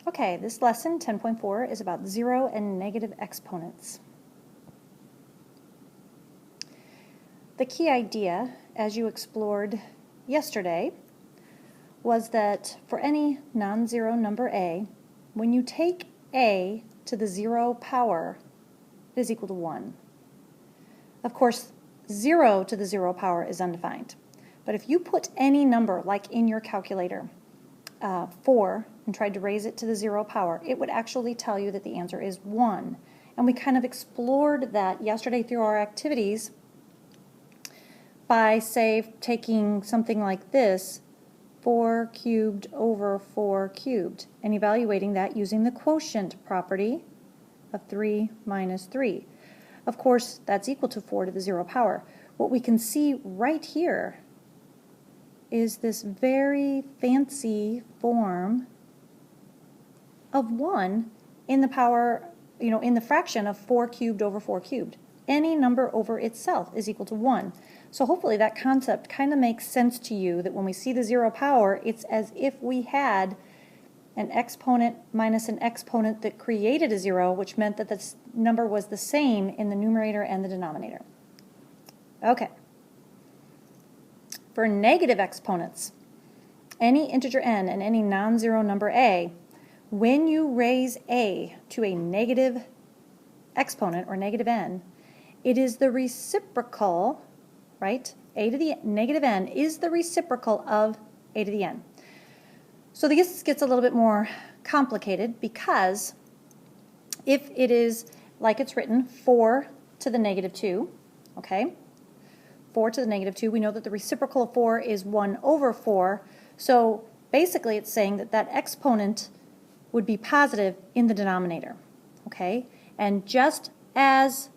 Okay, this lesson, 10.4, is about zero and negative exponents. The key idea, as you explored yesterday, was that for any non-zero number a, when you take a to the 0 power, it is equal to 1. Of course, 0 to the 0 power is undefined. But if you put any number, like in your calculator, 4, and tried to raise it to the 0 power, it would actually tell you that the answer is 1. And we kind of explored that yesterday through our activities by, say, taking something like this, 4 cubed over 4 cubed, and evaluating that using the quotient property of 3 minus 3. Of course, that's equal to 4 to the 0 power. What we can see right here is this very fancy form of 1 in the power, in the fraction of 4 cubed over 4 cubed. Any number over itself is equal to 1. So hopefully that concept kind of makes sense to you, that when we see the 0 power, it's as if we had an exponent minus an exponent that created a 0, which meant that this number was the same in the numerator and the denominator. Okay. For negative exponents, any integer n and any non-zero number a, when you raise a to a negative exponent or negative n, it is the reciprocal, right? A to the negative n is the reciprocal of a to the n. So this gets a little bit more complicated, because if it is like it's written, 4 to the negative 2, okay? 4 to the negative 2, we know that the reciprocal of 4 is 1 over 4. So basically it's saying that that exponent would be positive in the denominator, okay? And just as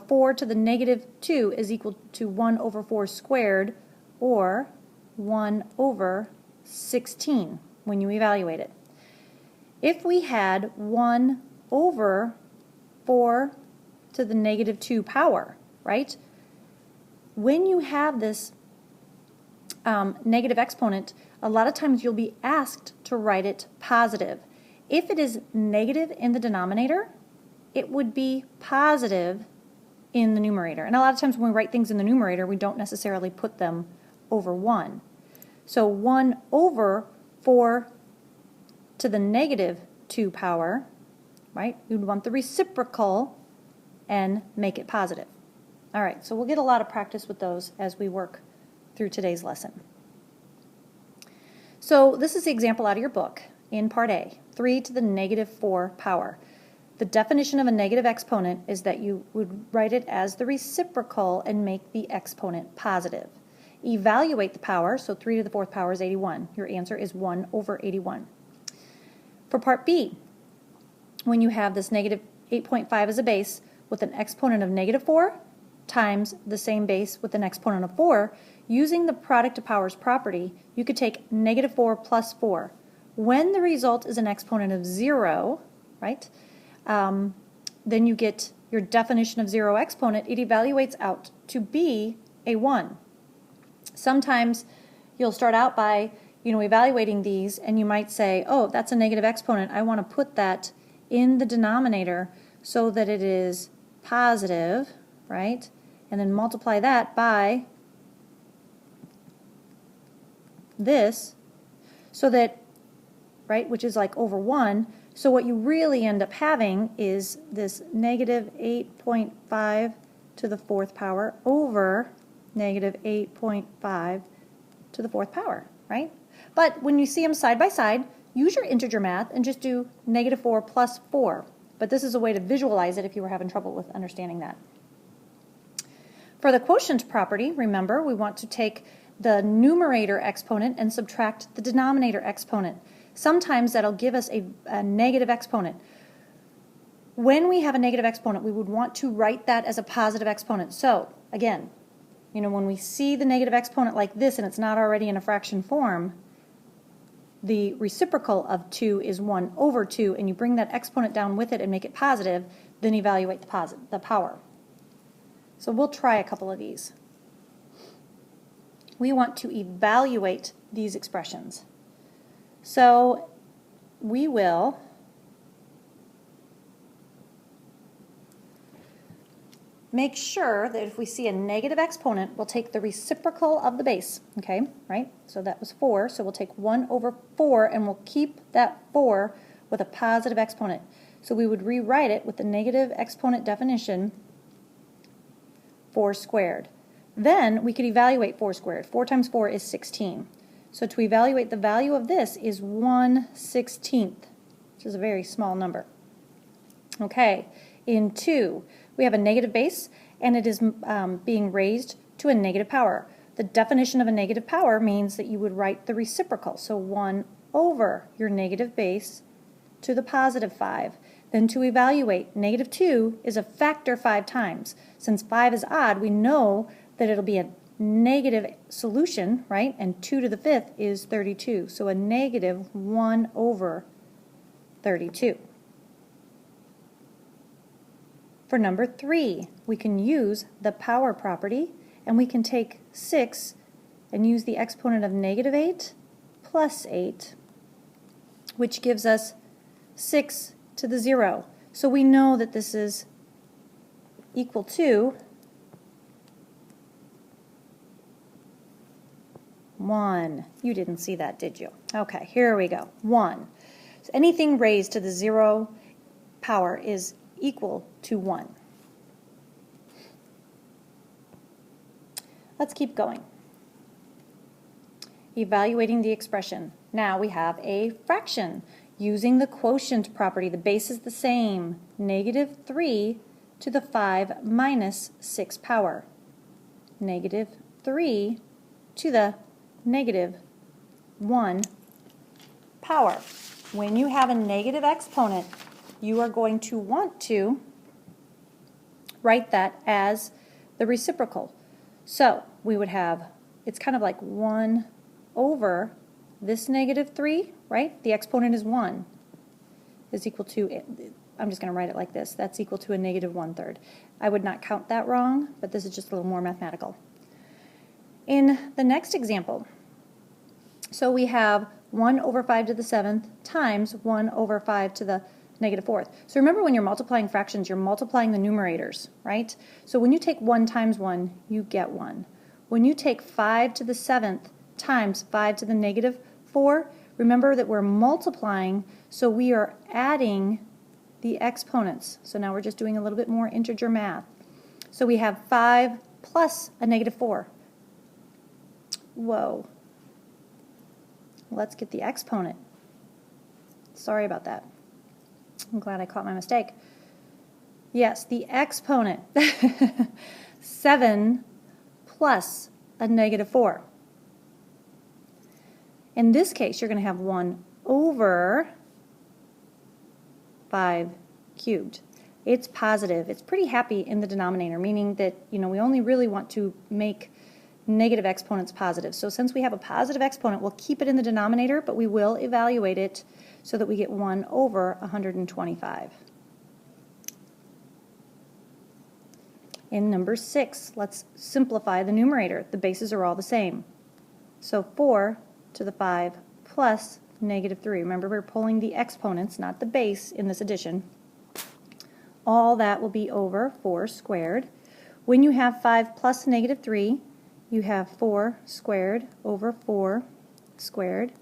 4 to the negative 2 is equal to 1 over 4 squared, or 1 over 16 when you evaluate it. If we had 1 over 4 to the negative 2 power, right? When you have this negative exponent, a lot of times you'll be asked to write it positive. If it is negative in the denominator, it would be positive in the numerator. And a lot of times when we write things in the numerator, we don't necessarily put them over 1. So 1 over 4 to the negative 2 power, right? You'd want the reciprocal and make it positive. All right, so we'll get a lot of practice with those as we work through today's lesson. So this is the example out of your book in part A, 3 to the negative 4 power. The definition of a negative exponent is that you would write it as the reciprocal and make the exponent positive. Evaluate the power, so 3 to the 4th power is 81. Your answer is 1 over 81. For part B, when you have this negative 8.5 as a base with an exponent of negative 4 times the same base with an exponent of 4, using the product of powers property, you could take negative 4 plus 4. When the result is an exponent of 0, right, then you get your definition of 0 exponent. It evaluates out to be a 1. Sometimes you'll start out by, evaluating these, and you might say, oh, that's a negative exponent. I want to put that in the denominator so that it is positive, right? And then multiply that by this, so that, right, which is like over 1. So what you really end up having is this negative 8.5 to the 4th power over negative 8.5 to the 4th power, right? But when you see them side by side, use your integer math and just do negative 4 plus 4. But this is a way to visualize it if you were having trouble with understanding that. For the quotient property, remember, we want to take the numerator exponent and subtract the denominator exponent. Sometimes that'll give us a negative exponent. When we have a negative exponent, we would want to write that as a positive exponent. So, again, when we see the negative exponent like this and it's not already in a fraction form, the reciprocal of 2 is 1 over 2, and you bring that exponent down with it and make it positive, then evaluate the power. So we'll try a couple of these. We want to evaluate these expressions. So we will make sure that if we see a negative exponent, we'll take the reciprocal of the base, okay, right? So that was 4, so we'll take 1 over 4, and we'll keep that 4 with a positive exponent. So we would rewrite it with the negative exponent definition, 4 squared. Then we could evaluate 4 squared. 4 times 4 is 16. So to evaluate the value of this is 1/16, which is a very small number. Okay, in 2, we have a negative base, and it is being raised to a negative power. The definition of a negative power means that you would write the reciprocal, so 1 over your negative base to the positive 5. Then to evaluate, negative 2 is a factor 5 times. Since 5 is odd, we know that it'll be a negative solution, right? And 2 to the 5th is 32, so a negative 1 over 32. For number 3, we can use the power property, and we can take 6 and use the exponent of negative 8 plus 8, which gives us 6 to the 0. So we know that this is equal to 1. You didn't see that, did you? Okay, here we go. 1. So anything raised to the 0 power is equal to 1. Let's keep going. Evaluating the expression. Now we have a fraction. Using the quotient property, the base is the same. Negative 3 to the 5 minus 6 power. Negative 3 to the negative 1 power. When you have a negative exponent, you are going to want to write that as the reciprocal. So we would have, it's kind of like 1 over this negative 3, right? The exponent is 1, is equal to, I'm just going to write it like this, that's equal to a negative 1/3. I would not count that wrong, but this is just a little more mathematical. In the next example, so we have 1 over 5 to the 7th times 1 over 5 to the negative 4th. So remember, when you're multiplying fractions, you're multiplying the numerators, right? So when you take 1 times 1, you get 1. When you take 5 to the 7th times 5 to the negative 4, remember that we're multiplying, so we are adding the exponents. So now we're just doing a little bit more integer math. So we have 5 plus a negative 4. Whoa. Let's get the exponent. Sorry about that. I'm glad I caught my mistake. Yes, the exponent. 7 plus a negative 4. In this case, you're going to have 1 over 5 cubed. It's positive. It's pretty happy in the denominator, meaning that, we only really want to make negative exponents positive. So since we have a positive exponent, we'll keep it in the denominator, but we will evaluate it so that we get 1 over 125. In number 6, let's simplify the numerator. The bases are all the same. So 4 to the 5 plus negative 3. Remember, we're pulling the exponents, not the base, in this addition. All that will be over 4 squared. When you have 5 plus negative 3, you have 4 squared over 4 squared,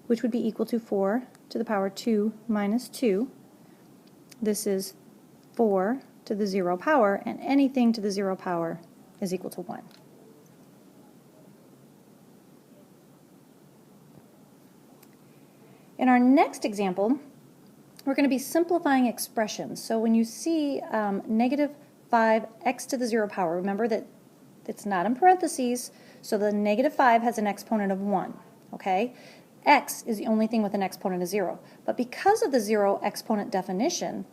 which would be equal to 4 to the power 2 minus 2. This is 4 to the 0 power, and anything to the 0 power is equal to 1. In our next example, we're going to be simplifying expressions. So when you see negative 5x to the 0 power, remember that it's not in parentheses, so the negative 5 has an exponent of 1, okay? X is the only thing with an exponent of 0. But because of the 0 exponent definition,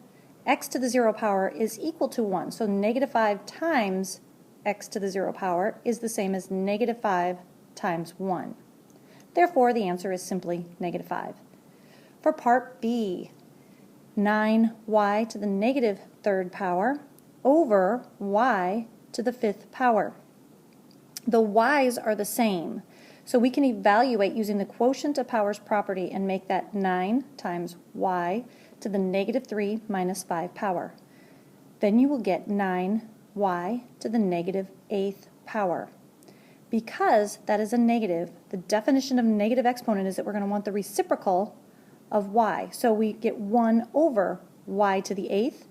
x to the 0 power is equal to 1. So negative 5 times x to the 0 power is the same as negative 5 times 1. Therefore, the answer is simply negative 5. For part B, 9y to the negative 3rd power over y to the 5th power. The y's are the same, So we can evaluate using the quotient of powers property and make that 9 times y to the negative 3 minus 5 power. Then you will get 9y to the negative 8th power. Because that is a negative, the definition of negative exponent is that we're going to want the reciprocal of y. So we get 1 over y to the 8th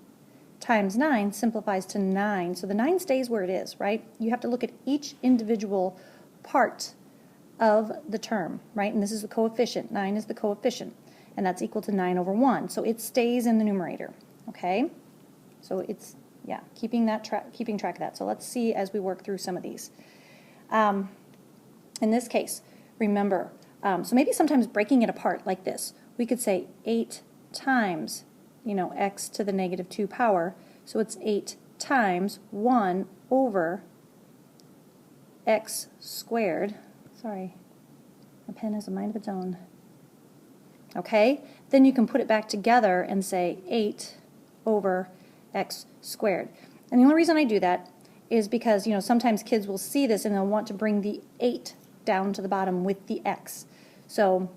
times 9 simplifies to 9. So the 9 stays where it is, right? You have to look at each individual part of the term, right? And this is the coefficient. 9 is the coefficient, and that's equal to 9 over 1. So it stays in the numerator, okay? So it's, yeah, keeping track of that. So let's see as we work through some of these. In this case, remember, so maybe sometimes breaking it apart like this, we could say 8 times, x to the negative 2 power, so it's 8 times 1 over x squared. Sorry, my pen has a mind of its own. Okay, then you can put it back together and say 8 over x squared. And the only reason I do that is because, sometimes kids will see this and they'll want to bring the 8 down to the bottom with the x. So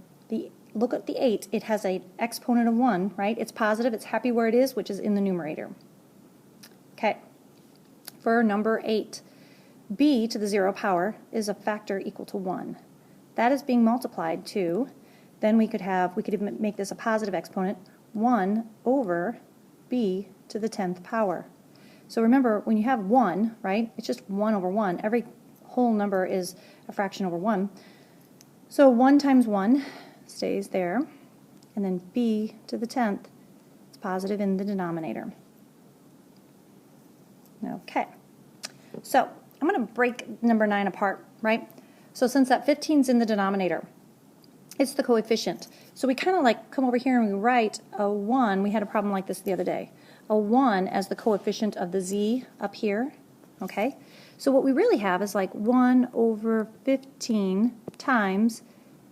look at the 8. It has an exponent of 1, right? It's positive. It's happy where it is, which is in the numerator. Okay. For number 8, b to the 0 power is a factor equal to 1. That is being multiplied to, then we could even make this a positive exponent, 1 over b to the 10th power. So remember, when you have 1, right, it's just 1 over 1. Every whole number is a fraction over 1. So 1 times 1 stays there, and then b to the 10th is positive in the denominator. Okay, so I'm going to break number 9 apart, right? So since that 15's in the denominator, it's the coefficient. So we kind of come over here and we write a 1. We had a problem like this the other day. A 1 as the coefficient of the z up here, okay? So what we really have is 1 over 15 times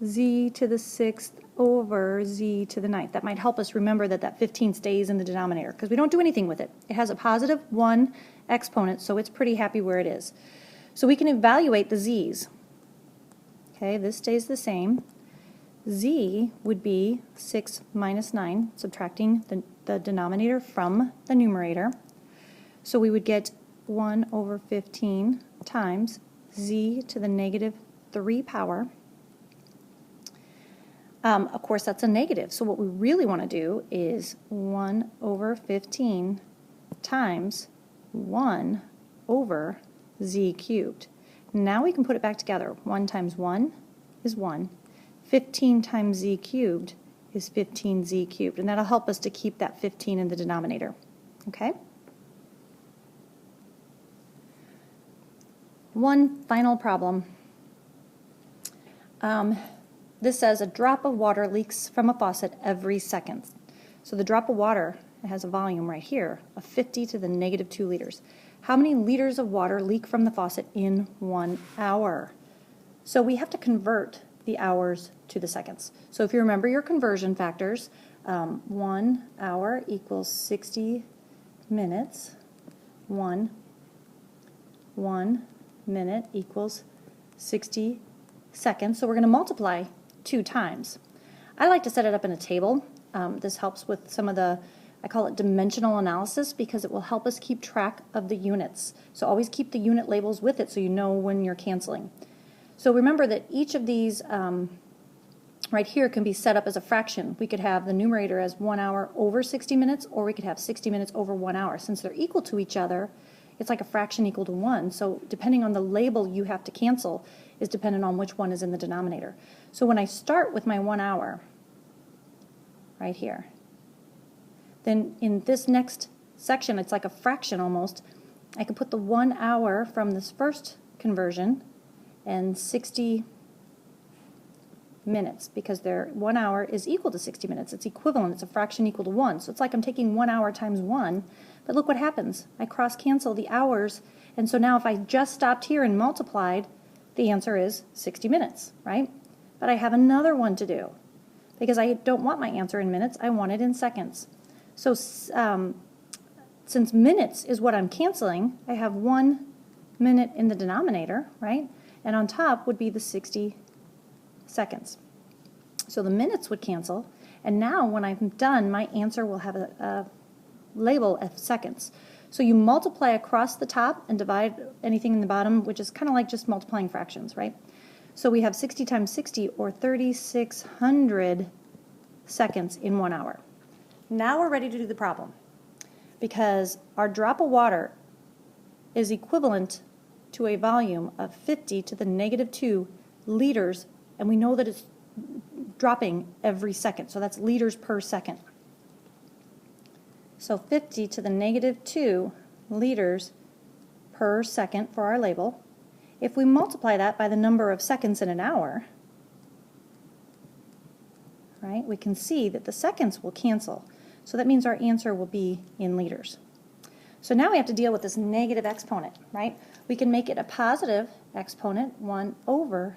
z to the 6th over z to the 9th. That might help us remember that 15 stays in the denominator because we don't do anything with it. It has a positive 1 exponent, so it's pretty happy where it is. So we can evaluate the z's. Okay, this stays the same. Z would be 6 minus 9, subtracting the denominator from the numerator. So we would get 1 over 15 times z to the negative 3 power. Of course, that's a negative. So what we really want to do is 1 over 15 times 1 over z cubed. Now we can put it back together. 1 times 1 is 1. 15 times z cubed is 15z cubed, and that'll help us to keep that 15 in the denominator. Okay? One final problem. This says a drop of water leaks from a faucet every second. So the drop of water has a volume right here of 50 to the negative 2 liters. How many liters of water leak from the faucet in 1 hour? So we have to convert the hours to the seconds. So if you remember your conversion factors, 1 hour equals 60 minutes. 1 minute equals 60 seconds. So we're going to multiply 2 times. I like to set it up in a table. This helps with some of I call it dimensional analysis because it will help us keep track of the units. So always keep the unit labels with it so you know when you're canceling. So remember that each of these right here can be set up as a fraction. We could have the numerator as 1 hour over 60 minutes, or we could have 60 minutes over 1 hour. Since they're equal to each other, it's like a fraction equal to 1. So depending on the label you have to cancel is dependent on which one is in the denominator. So when I start with my 1 hour right here, then in this next section, it's like a fraction almost. I could put the 1 hour from this first conversion and 60 minutes because 1 hour is equal to 60 minutes. It's equivalent. It's a fraction equal to 1. So it's like I'm taking 1 hour times 1. But look what happens. I cross-cancel the hours. And so now if I just stopped here and multiplied, the answer is 60 minutes, right? But I have another one to do because I don't want my answer in minutes. I want it in seconds. So since minutes is what I'm canceling, I have 1 minute in the denominator, right? And on top would be the 60 seconds. So the minutes would cancel, and now when I'm done, my answer will have a label of seconds. So you multiply across the top and divide anything in the bottom, which is kind of like just multiplying fractions, right? So we have 60 times 60, or 3,600 seconds in 1 hour. Now we're ready to do the problem, because our drop of water is equivalent to a volume of 50 to the negative 2 liters, and we know that it's dropping every second, so that's liters per second. So 50 to the negative 2 liters per second for our label. If we multiply that by the number of seconds in an hour, right, we can see that the seconds will cancel. So that means our answer will be in liters. So now we have to deal with this negative exponent, right? We can make it a positive exponent, 1 over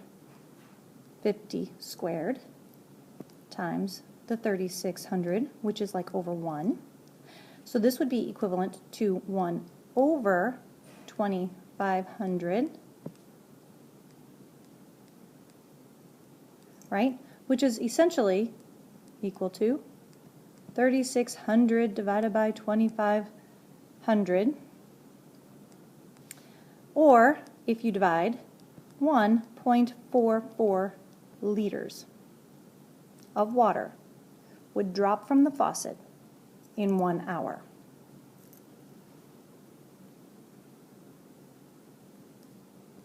50 squared times the 3,600, which is like over 1. So this would be equivalent to 1 over 2,500, right? Which is essentially equal to 3,600 divided by 2,500. Or if you divide, 1.44 liters of water would drop from the faucet in 1 hour.